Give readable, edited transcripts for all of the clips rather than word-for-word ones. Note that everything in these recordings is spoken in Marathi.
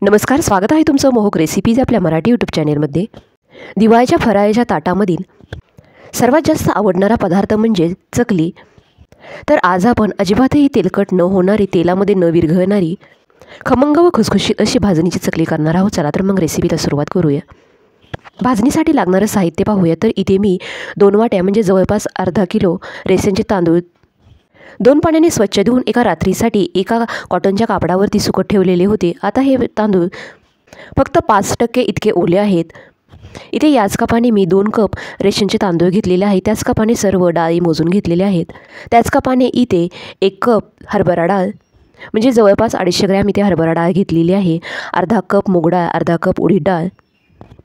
नमस्कार, स्वागत आहे तुमचं मोहक रेसिपीज आपल्या मराठी यूट्यूब चॅनेलमध्ये. दिवाळीच्या फराळाच्या ताटामधील सर्वात जास्त आवडणारा पदार्थ म्हणजे चकली. तर आज आपण अजिबातही तेलकट न होणारी, तेलामध्ये न विरघळणारी, खमंग व खुसखुशीत अशी भाजणीची चकली करणार आहोत. चला तर मग रेसिपीला सुरुवात करूया. भाजणीसाठी लागणारं साहित्य पाहूया. तर इथे मी 2 वाट्या म्हणजे जवळपास अर्धा किलो रेशनचे तांदूळ 2 पाण्याने स्वच्छ धुवून एका रात्रीसाठी एका कॉटनच्या कापडावरती सुकत ठेवलेले होते. आता हे तांदूळ फक्त 5% इतके ओले आहेत. इथे याच कपाने मी 2 कप रेशनचे तांदूळ घेतलेले आहेत. त्याच कपाने सर्व डाळी मोजून घेतलेल्या आहेत. त्याच कपाने इथे 1 कप हरभरा डाळ म्हणजे जवळपास 250 ग्रॅम इथे हरभरा डाळ घेतलेली आहे. अर्धा कप मूग डाळ, अर्धा कप उडीद डाळ,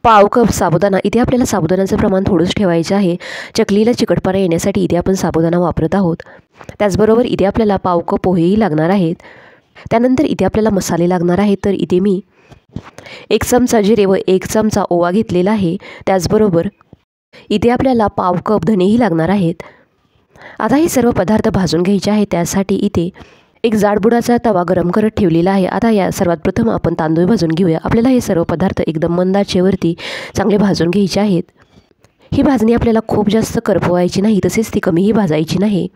पाव कप साबुदाणा. इथे आपल्याला साबुदाण्याचं प्रमाण थोडंच ठेवायचं आहे. चकलीला चिकटपणा येण्यासाठी इथे आपण साबुदाणा वापरत आहोत. त्याचबरोबर इथे आपल्याला पाव कप पोहेही लागणार आहेत. त्यानंतर इथे आपल्याला मसाले लागणार आहेत. तर इथे मी 1 चमचा जिरे व 1 चमचा ओवा घेतलेला आहे. त्याचबरोबर इथे आपल्याला पाव कप धनेही लागणार आहेत. आता हे सर्व पदार्थ भाजून घ्यायचे आहेत. त्यासाठी इथे एक जाडबुडाचा तवा गरम करत ठेवलेला आहे. आता या सर्वात प्रथम आपण तांदूळ भाजून घेऊया. आपल्याला हे सर्व पदार्थ एकदम मंद आचेवरती चांगले भाजून घ्यायचे आहेत. ही भाजणी आपल्याला खूप जास्त करपवायची नाही, तसेच ती कमीही भाजायची नाही.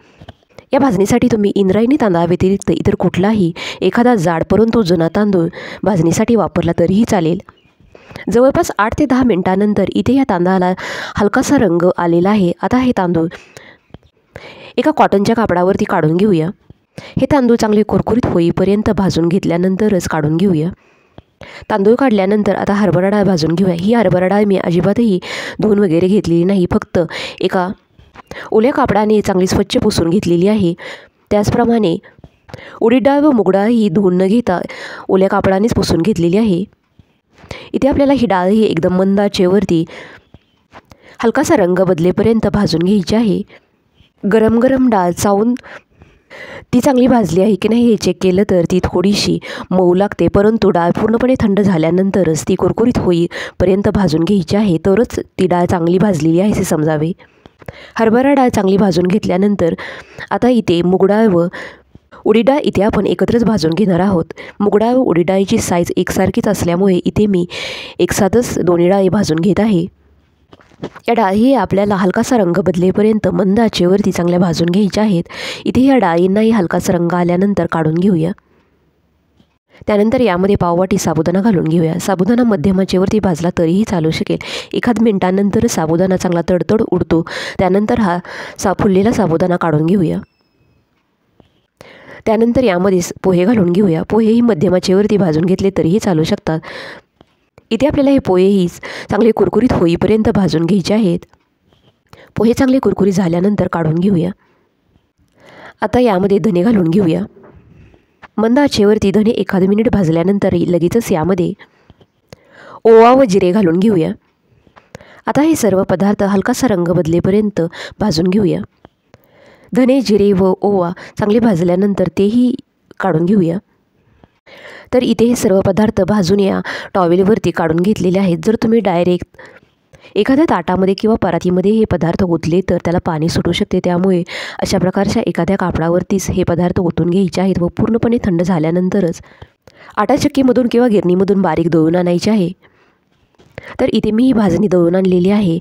या भाजणीसाठी तुम्ही इंद्रायणी तांदळाव्यतिरिक्त इतर कुठलाही एखादा जाड परंतु जुना तांदूळ भाजणीसाठी वापरला तरीही चालेल. जवळपास 8 ते 10 मिनिटांनंतर इथे या तांदळाला हलकासा रंग आलेला आहे. आता हे तांदूळ एका कॉटनच्या कापडावरती काढून घेऊया. हे तांदूळ चांगले कुरकुरीत होईपर्यंत भाजून घेतल्यानंतरच काढून घेऊया. तांदूळ काढल्यानंतर आता हरभरा डाळ भाजून घेऊया. ही हरभरा डाळ मी अजिबातही धुवून वगैरे घेतलेली नाही, फक्त एका ओल्या कापडाने चांगली स्वच्छ पुसून घेतलेली आहे. त्याचप्रमाणे उडीद डाळ व मूग डाळ ही धुवून न घेता ओल्या कापडानेच पुसून घेतलेली आहे. इथे आपल्याला ही डाळ ही एकदम मंद आचेवरती हलकासा रंग बदलेपर्यंत भाजून घ्यायची आहे. गरम गरम डाळ चावून ती चांगली भाजली आहे की नाही हे चेक केलं तर ती थोडीशी मऊ लागते, परंतु डाळ पूर्णपणे थंड झाल्यानंतरच ती कुरकुरीत होईपर्यंत भाजून घ्यायची आहे. तरच ती डाळ चांगली भाजलेली आहे असे समजावे. हरभरा डाळ चांगली भाजून घेतल्यानंतर आता इथे मूग डाळ व उडीद डाळ इथे आपण एकत्रच भाजून घेणार आहोत. मूग डाळ व उडीद डाळीची साईज एकसारखीच असल्यामुळे इथे मी एकसाथच दोन्ही डाळी भाजून घेत आहे. या डाळी आपल्याला हलकासा रंग बदलेपर्यंत मंद आचेवरती चांगल्या भाजून घ्यायच्या आहेत. इथे या डाळींनाही हलकासा रंग आल्यानंतर काढून घेऊया. त्यानंतर यामध्ये पाववाटी साबुदाणा घालून घेऊया. साबुदाणा मध्यम आचेवरती भाजला तरीही चालू शकेल. एखाद मिनिटानंतर साबुदाणा चांगला तडतड उडतो. त्यानंतर हा फुललेला साबुदाणा काढून घेऊया. त्यानंतर यामध्ये पोहे घालून घेऊया. पोहेही मध्यम आचेवरती भाजून घेतले तरीही चालू शकतात. इथे आपल्याला हे पोहेही चांगले कुरकुरीत होईपर्यंत भाजून घ्यायचे आहेत. पोहे चांगले कुरकुरीत झाल्यानंतर काढून घेऊया. आता यामध्ये धने घालून घेऊया. मंद आचेवरती धने एखाद मिनिट भाजल्यानंतर लगेचच यामध्ये ओवा व जिरे घालून घेऊया. आता हे सर्व पदार्थ हलकासा रंग बदलेपर्यंत भाजून घेऊया. धने, जिरे व ओवा चांगले भाजल्यानंतर तेही काढून घेऊया. तर इथे हे सर्व पदार्थ भाजून या टॉवेलवरती काढून घेतलेले आहेत. जर तुम्ही डायरेक्ट एखाद्या ताटामध्ये किंवा परातीमध्ये हे पदार्थ ओतले तर त्याला पाणी सुटू शकते. त्यामुळे अशा प्रकारच्या एखाद्या कापडावरतीच हे पदार्थ ओतून घ्यायचे आहेत व पूर्णपणे थंड झाल्यानंतरच आटा चक्कीमधून किंवा गिरणीमधून बारीक दळून आणायचे आहे. तर इथे मी ही भाजणी दळून आणलेली आहे.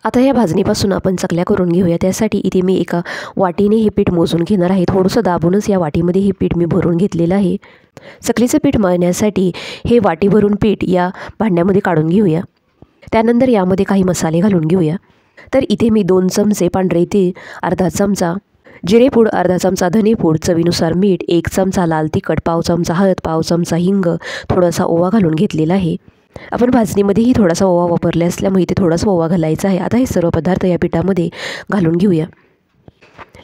आता या भाजणीपासून आपण चकल्या करून घेऊया. त्यासाठी इथे मी एका वाटीने हे पीठ मोजून घेणार आहे. थोडंसं दाबूनच या वाटीमध्ये हे पीठ मी भरून घेतलेलं आहे. चकलीचं पीठ मळण्यासाठी हे वाटी भरून पीठ या भांड्यामध्ये काढून घेऊया. त्यानंतर यामध्ये काही मसाले घालून घेऊया. तर इथे मी 2 चमचे पांढरे तीळ, अर्धा चमचा जिरेपूड, अर्धा चमचा धनेपूड, चवीनुसार मीठ, 1 चमचा लाल तिखट, पाव चमचा हळद, पाव चमचा हिंग, थोडासा ओवा घालून घेतलेला आहे. आपण भाजणीमध्येही थोडासा ओवा वापरले असल्यामुळे इथे थोडासा ओवा घालायचा आहे. आता हे सर्व पदार्थ या पिठामध्ये घालून घेऊया.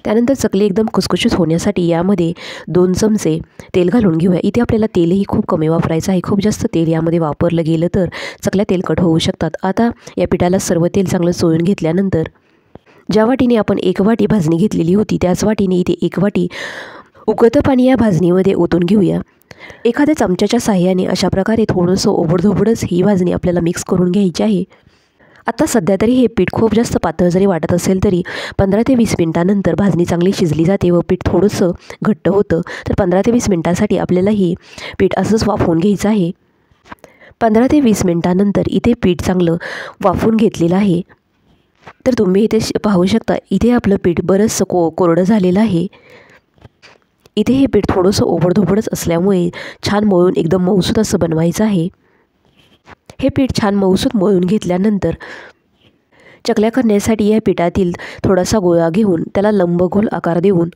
त्यानंतर चकली एकदम खुसखुशीत होण्यासाठी यामध्ये 2 चमचे तेल घालून घेऊया. इथे आपल्याला तेलही खूप कमी वापरायचं आहे. खूप जास्त तेल यामध्ये वापरलं गेलं तर चकल्या तेलकट होऊ शकतात. आता या पिठाला सर्व तेल चांगलं चोळून घेतल्यानंतर ज्या वाटीने आपण 1 वाटी भाजणी घेतलेली होती त्याच वाटीने इथे 1 वाटी उकळतं पाणी या भाजणीमध्ये ओतून घेऊया. एखाद्या चमच्याच्या साहाय्याने अशा प्रकारे थोडंसं ओबडधोबडच ही भाजणी आपल्याला मिक्स करून घ्यायची आहे. आता सध्या तरी हे पीठ खूप जास्त पातळ जरी वाटत असेल तरी 15 ते 20 मिनिटांनंतर भाजणी चांगली शिजली जाते व पीठ थोडंसं घट्ट होतं. तर 15 ते 20 मिनिटांसाठी आपल्याला ही पीठ असंच वाफवून घ्यायचं आहे. 15 ते 20 मिनिटांनंतर इथे पीठ चांगलं वाफवून घेतलेलं आहे. तर तुम्ही इथे पाहू शकता, इथे आपलं पीठ बरंचसं कोरडं झालेलं आहे. इथे हे पीठ थोडंसं ओबडधोबडच असल्यामुळे छान मळून एकदम मऊसूत असं बनवायचं आहे. हे पीठ छान मऊसूत मळून घेतल्यानंतर चकल्या करण्यासाठी या पिठातील थोडासा गोळा घेऊन त्याला लंबगोल आकार देऊन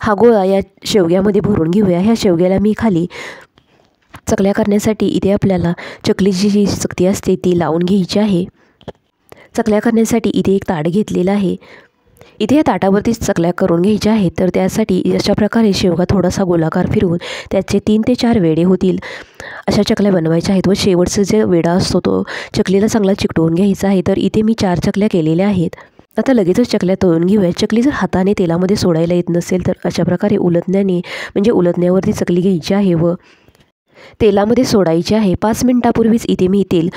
हा गोळा या शेवग्यामध्ये भरून घेऊया. ह्या शेवग्याला मी खाली चकल्या करण्यासाठी इथे आपल्याला चकलीची जी चकती असते ती लावून घ्यायची आहे. चकल्या करण्यासाठी इथे एक ताट घेतलेलं आहे. इथे या ताटावरतीच चकल्या करून घ्यायच्या आहेत. तर त्यासाठी अशा प्रकारे शेवगा थोडासा गोलाकार फिरवून त्याचे 3 ते 4 वेढे होतील अशा चकल्या बनवायच्या आहेत. व शेवटचा जे वेढा असतो तो चकलीला चांगला चिकटवून घ्यायचा आहे. तर इथे मी 4 चकल्या केलेल्या आहेत. आता लगेचच चकल्या तळून घेऊया. चकली जर हाताने तेलामध्ये सोडायला येत नसेल तर अशा प्रकारे उलटण्याने म्हणजे उलटण्यावरती चकली घ्यायची आहे व तेलामध्ये सोडायची आहे. 5 मिनिटापूर्वीच इथे मी तेल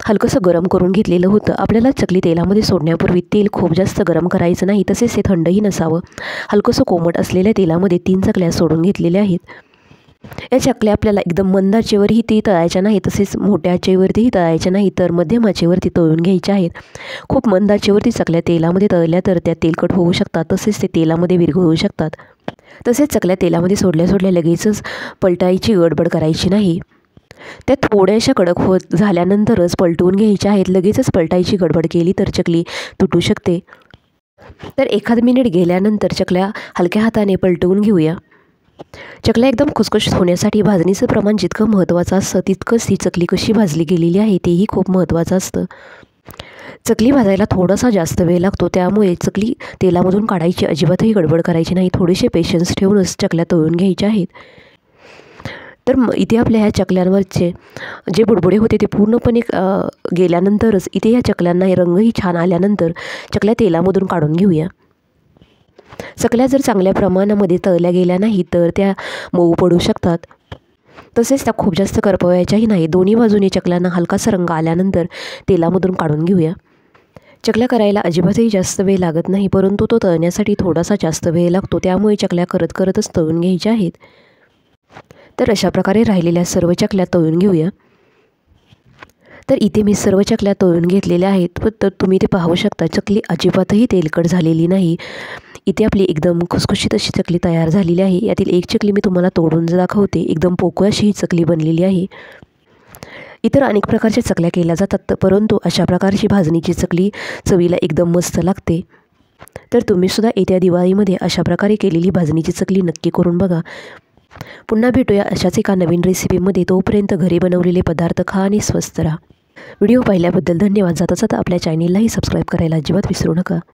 हलकंसं गरम करून घेतलेलं होतं. आपल्याला चकली तेलामध्ये सोडण्यापूर्वी तेल खूप जास्त गरम करायचं नाही, तसेच ते थंडही नसावं. हलकंसं कोमट असलेल्या तेलामध्ये 3 चकल्या सोडून घेतलेल्या आहेत. या चकल्या आपल्याला एकदम मंद आचेवरही ती तळायच्या नाही, तसेच मोठ्या आचेवरतीही तळायच्या नाही, तर मध्यम आचेवरती तळून घ्यायच्या आहेत. खूप मंद आचेवरती चकल्या तेलामध्ये तळल्या तर त्या तेलकट होऊ शकतात, तसेच ते तेलामध्ये विरघळू शकतात. तसेच चकल्या तेलामध्ये सोडल्या लगेचच पलटायची गडबड करायची नाही. त्या थोड्याशा कडक होत झाल्यानंतरच पलटवून घ्यायच्या आहेत. लगेचच पलटायची गडबड केली तर चकली तुटू शकते. तर 1 मिनिट गेल्यानंतर चकल्या हलक्या हाताने पलटवून घेऊया. चकल्या एकदम खुसखुशीत होण्यासाठी भाजणीचं प्रमाण जितकं महत्त्वाचं असतं तितकंच ती चकली कशी भाजली गेलेली आहे तेही खूप महत्त्वाचं असतं. चकली भाजायला थोडासा जास्त वेळ लागतो, त्यामुळे चकली तेलामधून काढायची अजिबातही गडबड करायची नाही. थोडेसे पेशन्स ठेवूनच चकल्या तळून घ्यायच्या आहेत. तर इथे आपल्या ह्या चकल्यांवरचे जे बुडबुडे होते ते पूर्णपणे गेल्यानंतरच इथे या चकल्यांना रंगही छान आल्यानंतर चकल्या तेलामधून काढून घेऊया. चकल्या जर चांगल्या प्रमाणामध्ये तळल्या गेल्या नाही तर त्या मऊ पडू शकतात. तसेच त्या खूप जास्त करपवायच्याही नाही. दोन्ही बाजूने चकल्यांना हलकासा रंग आल्यानंतर तेलामधून काढून घेऊया. चकल्या करायला अजिबातही जास्त वेळ लागत नाही, परंतु तो तळण्यासाठी थोडासा जास्त वेळ लागतो, त्यामुळे चकल्या करतच तळून घ्यायच्या आहेत. तर अशा प्रकारे राहिलेल्या सर्व चकल्या तळून घेऊया. तर इथे मी सर्व चकल्या तळून घेतलेल्या आहेत. तर तुम्ही ते पाहू शकता, चकली अजिबातही तेलकट झालेली नाही. इथे आपली एकदम खुसखुशीत अशी चकली तयार झालेली आहे. यातील एक चकली मी तुम्हाला तोडून दाखवते. एकदम पोकळ अशी ही चकली बनलेली आहे. इतर अनेक प्रकारच्या चकल्या केल्या जातात, परंतु अशा प्रकारची भाजणीची चकली चवीला एकदम मस्त लागते. तर तुम्हीसुद्धा येत्या दिवाळीमध्ये अशा प्रकारे केलेली भाजणीची चकली नक्की करून बघा. पुन्हा भेटूया अशाच एका नवीन रेसिपीमध्ये. तोपर्यंत घरी बनवलेले पदार्थ खा आणि स्वस्थ राहा. व्हिडिओ पाहिल्याबद्दल धन्यवाद. जाता जाता आपल्या चॅनेललाही सबस्क्राईब करायला अजिबात विसरू नका.